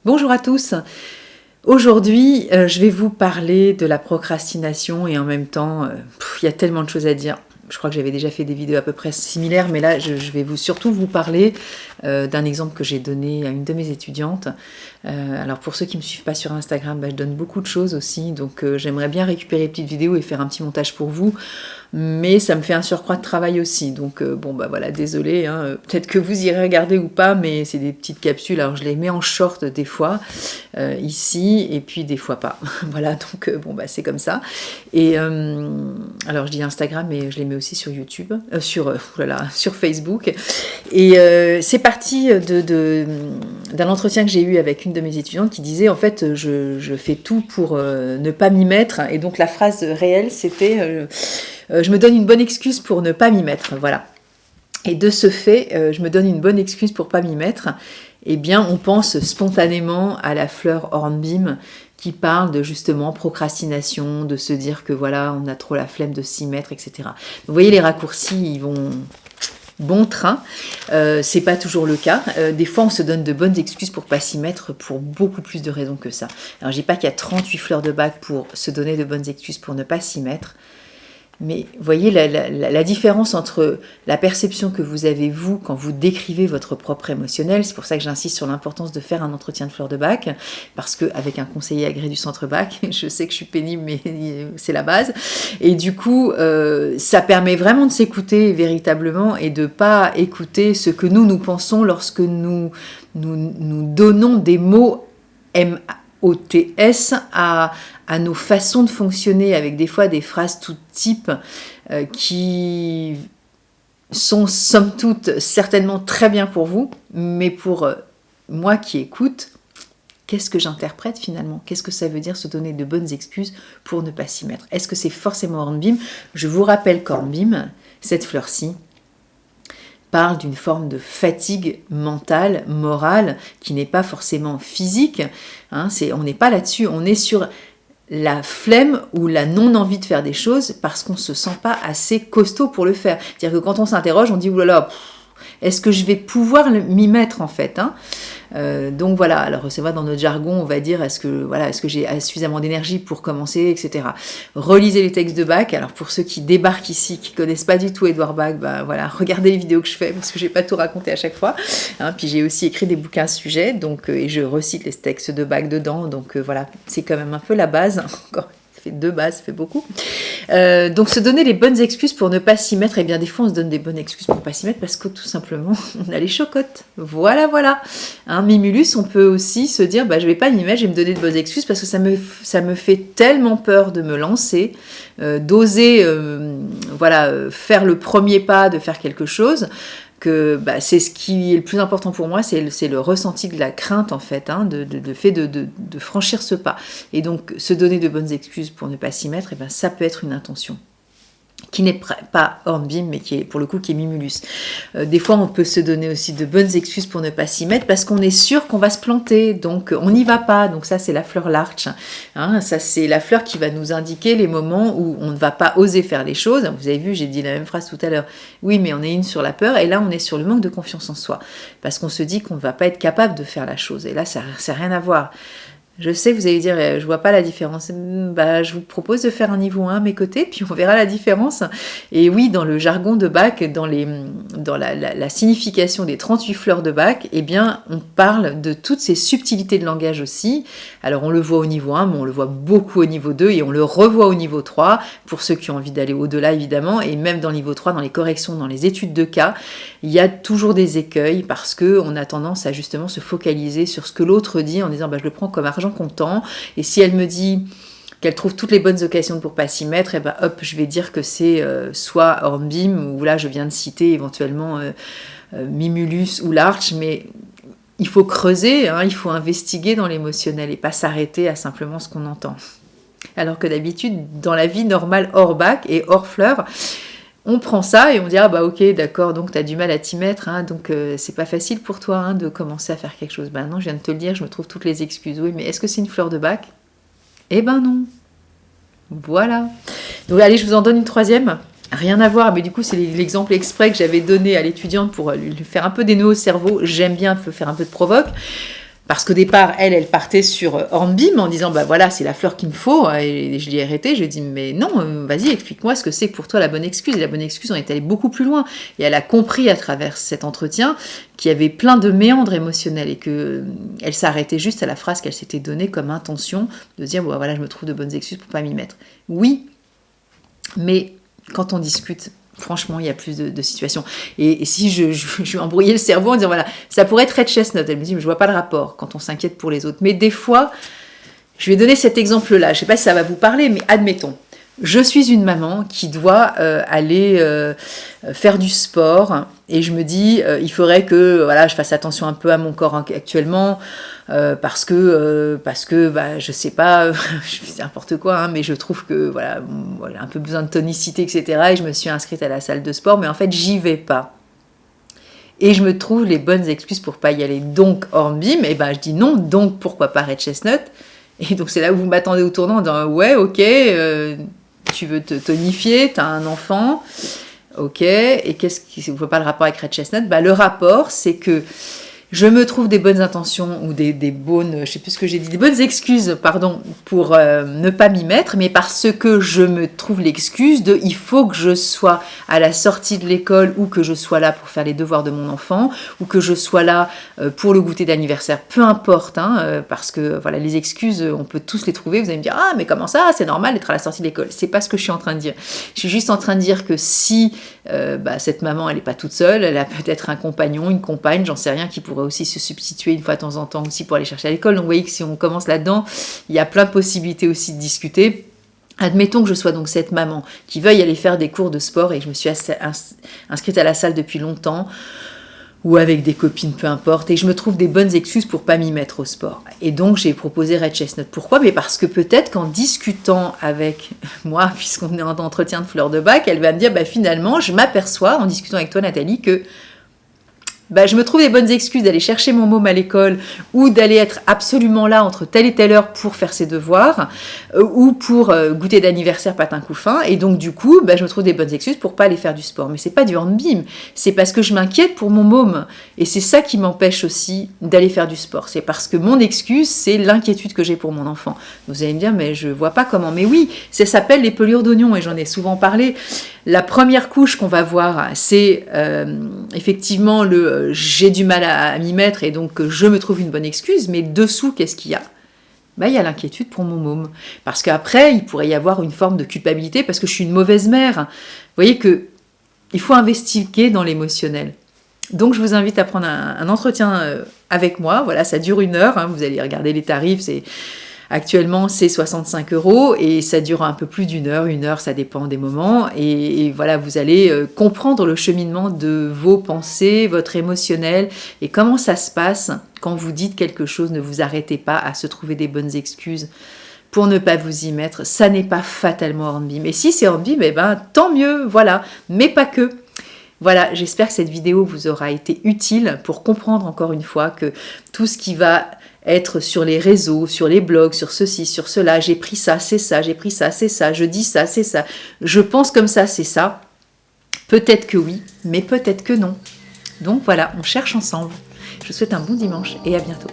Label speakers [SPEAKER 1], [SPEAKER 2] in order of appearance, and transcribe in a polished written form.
[SPEAKER 1] Bonjour à tous. Aujourd'hui, je vais vous parler de la procrastination et en même temps, il y a tellement de choses à dire. Je crois que j'avais déjà fait des vidéos à peu près similaires, mais là, je vais surtout vous parler d'un exemple que j'ai donné à une de mes étudiantes. Alors pour ceux qui ne me suivent pas sur Instagram, je donne beaucoup de choses aussi, donc j'aimerais bien récupérer une petite vidéo et faire un petit montage pour vous. Mais ça me fait un surcroît de travail aussi, donc voilà, désolé, hein, peut-être que vous irez regarder ou pas, mais c'est des petites capsules, alors je les mets en short des fois, ici, et puis des fois pas, voilà, donc c'est comme ça, et alors je dis Instagram, mais je les mets aussi sur YouTube, sur Facebook, et c'est parti d'un entretien que j'ai eu avec une de mes étudiantes qui disait, en fait, je fais tout pour ne pas m'y mettre, et donc la phrase réelle, c'était... je me donne une bonne excuse pour ne pas m'y mettre, voilà. Et de ce fait, je me donne une bonne excuse pour pas m'y mettre. Eh bien, on pense spontanément à la fleur Hornbeam qui parle de justement procrastination, de se dire que voilà, on a trop la flemme de s'y mettre, etc. Vous voyez, les raccourcis, ils vont bon train. C'est pas toujours le cas. Des fois, on se donne de bonnes excuses pour pas s'y mettre pour beaucoup plus de raisons que ça. Alors, je dis pas qu'il y a 38 fleurs de bac pour se donner de bonnes excuses pour ne pas s'y mettre. Mais voyez la différence entre la perception que vous avez, vous, quand vous décrivez votre propre émotionnel. C'est pour ça que j'insiste sur l'importance de faire un entretien de fleur de bac, parce qu'avec un conseiller agréé du centre bac, je sais que je suis pénible, mais c'est la base. Et du coup, ça permet vraiment de s'écouter véritablement et de ne pas écouter ce que nous pensons lorsque nous donnons des mots MOTS à nos façons de fonctionner, avec des fois des phrases tout type qui sont somme toute certainement très bien pour vous, mais pour moi qui écoute, qu'est-ce que j'interprète finalement? Qu'est-ce que ça veut dire se donner de bonnes excuses pour ne pas s'y mettre? Est-ce que c'est forcément Hornbeam? Je vous rappelle qu'Hornbeam, cette fleur-ci, parle d'une forme de fatigue mentale, morale, qui n'est pas forcément physique. Hein, on n'est pas là-dessus, on est sur la flemme ou la non-envie de faire des choses parce qu'on ne se sent pas assez costaud pour le faire. C'est-à-dire que quand on s'interroge, on dit « oulala, est-ce que je vais pouvoir m'y mettre en fait hein ?» Donc voilà, alors c'est vrai dans notre jargon, on va dire est-ce que j'ai suffisamment d'énergie pour commencer, etc. Relisez les textes de Bach. Alors pour ceux qui débarquent ici, qui connaissent pas du tout Édouard Bach, regardez les vidéos que je fais parce que j'ai pas tout raconté à chaque fois. Hein, puis j'ai aussi écrit des bouquins à ce sujet, donc et je recite les textes de Bach dedans, donc voilà, c'est quand même un peu la base. Encore. Ça fait 2 bases, ça fait beaucoup. Donc se donner les bonnes excuses pour ne pas s'y mettre, et bien des fois on se donne des bonnes excuses pour ne pas s'y mettre parce que tout simplement on a les chocottes. Voilà. Hein, Mimulus, on peut aussi se dire je vais pas m'y mettre, je vais me donner de bonnes excuses parce que ça me fait tellement peur de me lancer, d'oser faire le premier pas, de faire quelque chose, que c'est ce qui est le plus important pour moi, c'est le ressenti de la crainte en fait, hein, de fait de franchir ce pas. Et donc se donner de bonnes excuses pour ne pas s'y mettre, ça peut être une intention qui n'est pas Hornbeam, mais qui est pour le coup qui est Mimulus. Des fois, on peut se donner aussi de bonnes excuses pour ne pas s'y mettre parce qu'on est sûr qu'on va se planter, donc on n'y va pas. Donc ça, c'est la fleur Larch. Hein, ça, c'est la fleur qui va nous indiquer les moments où on ne va pas oser faire les choses. Vous avez vu, j'ai dit la même phrase tout à l'heure. Oui, mais on est une sur la peur, et là, on est sur le manque de confiance en soi, parce qu'on se dit qu'on ne va pas être capable de faire la chose. Et là, ça n'a rien à voir. Je sais que vous allez dire, je vois pas la différence. Je vous propose de faire un niveau 1 à mes côtés, puis on verra la différence. Et oui, dans le jargon de Bach, dans la signification des 38 fleurs de Bach, on parle de toutes ces subtilités de langage aussi. Alors on le voit au niveau 1, mais on le voit beaucoup au niveau 2, et on le revoit au niveau 3, pour ceux qui ont envie d'aller au-delà évidemment, et même dans le niveau 3, dans les corrections, dans les études de cas, il y a toujours des écueils, parce qu'on a tendance à justement se focaliser sur ce que l'autre dit, en disant je le prends comme argent comptant, et si elle me dit qu'elle trouve toutes les bonnes occasions pour pas s'y mettre, je vais dire que c'est soit Hornbeam, ou là je viens de citer éventuellement Mimulus ou Larch, mais il faut creuser, hein, il faut investiguer dans l'émotionnel et pas s'arrêter à simplement ce qu'on entend. Alors que d'habitude, dans la vie normale hors bac et hors fleurs, on prend ça et on dit ok, d'accord, donc t'as du mal à t'y mettre, hein, donc c'est pas facile pour toi hein, de commencer à faire quelque chose. Non, je viens de te le dire, je me trouve toutes les excuses. Oui, mais est-ce que c'est une fleur de bac? Non. Voilà. Donc allez, je vous en donne une troisième. Rien à voir, mais du coup c'est l'exemple exprès que j'avais donné à l'étudiante pour lui faire un peu des nœuds au cerveau. J'aime bien faire un peu de provoque. parce qu'au départ, elle partait sur Hornbeam en disant, bah voilà, c'est la fleur qu'il me faut, et je l'ai arrêté, je lui ai dit, mais non, vas-y, explique-moi ce que c'est pour toi la bonne excuse. Et la bonne excuse, on est allé beaucoup plus loin, et elle a compris à travers cet entretien qu'il y avait plein de méandres émotionnels, et qu'elle s'arrêtait juste à la phrase qu'elle s'était donnée comme intention, de dire, bon, voilà, je me trouve de bonnes excuses pour pas m'y mettre. Oui, mais quand on discute, franchement, il y a plus de situations. Et si je vais embrouiller le cerveau en disant, voilà, ça pourrait être Red Chestnut. Elle me dit, mais je vois pas le rapport quand on s'inquiète pour les autres. Mais des fois, je vais donner cet exemple-là. Je sais pas si ça va vous parler, mais admettons. Je suis une maman qui doit aller faire du sport et je me dis il faudrait que voilà, je fasse attention un peu à mon corps actuellement parce que bah, je sais pas, je fais n'importe quoi, hein, mais je trouve que voilà, un peu besoin de tonicité, etc. Et je me suis inscrite à la salle de sport, mais en fait j'y vais pas. Et je me trouve les bonnes excuses pour pas y aller. Donc Hornbeam, et ben je dis non, donc pourquoi pas Red Chestnut. Et donc c'est là où vous m'attendez au tournant en disant ouais ok. Tu veux te tonifier, tu as un enfant, ok, et qu'est-ce qui ne voit pas le rapport avec Red Chestnut? Bah, le rapport, c'est que je me trouve des bonnes intentions ou des bonnes, je sais plus ce que j'ai dit, des bonnes excuses, pardon, pour ne pas m'y mettre, mais parce que je me trouve l'excuse de il faut que je sois à la sortie de l'école ou que je sois là pour faire les devoirs de mon enfant ou que je sois là pour le goûter d'anniversaire, peu importe, hein, parce que voilà, les excuses, on peut tous les trouver. Vous allez me dire ah mais comment ça, c'est normal d'être à la sortie de l'école. C'est pas ce que je suis en train de dire. Je suis juste en train de dire que si cette maman elle n'est pas toute seule, elle a peut-être un compagnon, une compagne, j'en sais rien, qui pourrait aussi se substituer une fois de temps en temps aussi pour aller chercher à l'école. Donc vous voyez que si on commence là-dedans, il y a plein de possibilités aussi de discuter. Admettons que je sois donc cette maman qui veuille aller faire des cours de sport et que je me suis inscrite à la salle depuis longtemps ou avec des copines, peu importe, et je me trouve des bonnes excuses pour pas m'y mettre au sport. Et donc j'ai proposé Red Chestnut. Pourquoi? Mais parce que peut-être qu'en discutant avec moi, puisqu'on est en entretien de fleur de bac, elle va me dire finalement, je m'aperçois en discutant avec toi Nathalie que je me trouve des bonnes excuses d'aller chercher mon môme à l'école ou d'aller être absolument là entre telle et telle heure pour faire ses devoirs ou pour goûter d'anniversaire patin couffin. Et donc, du coup, je me trouve des bonnes excuses pour pas aller faire du sport. Mais c'est pas du Hornbeam, c'est parce que je m'inquiète pour mon môme. Et c'est ça qui m'empêche aussi d'aller faire du sport. C'est parce que mon excuse, c'est l'inquiétude que j'ai pour mon enfant. Vous allez me dire, mais je vois pas comment. Mais oui, ça s'appelle les pelures d'oignon et j'en ai souvent parlé. La première couche qu'on va voir, c'est effectivement le j'ai du mal à m'y mettre et donc je me trouve une bonne excuse, mais dessous, qu'est-ce qu'il y a? Il y a l'inquiétude pour mon môme. Parce qu'après, il pourrait y avoir une forme de culpabilité parce que je suis une mauvaise mère. Vous voyez qu'il faut investiguer dans l'émotionnel. Donc, je vous invite à prendre un entretien avec moi. Voilà, ça dure 1 heure. Hein, vous allez regarder les tarifs, actuellement, c'est 65 € et ça dure un peu plus d'1 heure. 1 heure, ça dépend des moments. Et voilà, vous allez comprendre le cheminement de vos pensées, votre émotionnel et comment ça se passe quand vous dites quelque chose. Ne vous arrêtez pas à se trouver des bonnes excuses pour ne pas vous y mettre. Ça n'est pas fatalement Hornbeam. Et si c'est Hornbeam, tant mieux, voilà. Mais pas que. Voilà, j'espère que cette vidéo vous aura été utile pour comprendre encore une fois que tout ce qui va être sur les réseaux, sur les blogs, sur ceci, sur cela, j'ai pris ça, c'est ça, j'ai pris ça, c'est ça, je dis ça, c'est ça, je pense comme ça, c'est ça. Peut-être que oui, mais peut-être que non. Donc voilà, on cherche ensemble. Je vous souhaite un bon dimanche et à bientôt.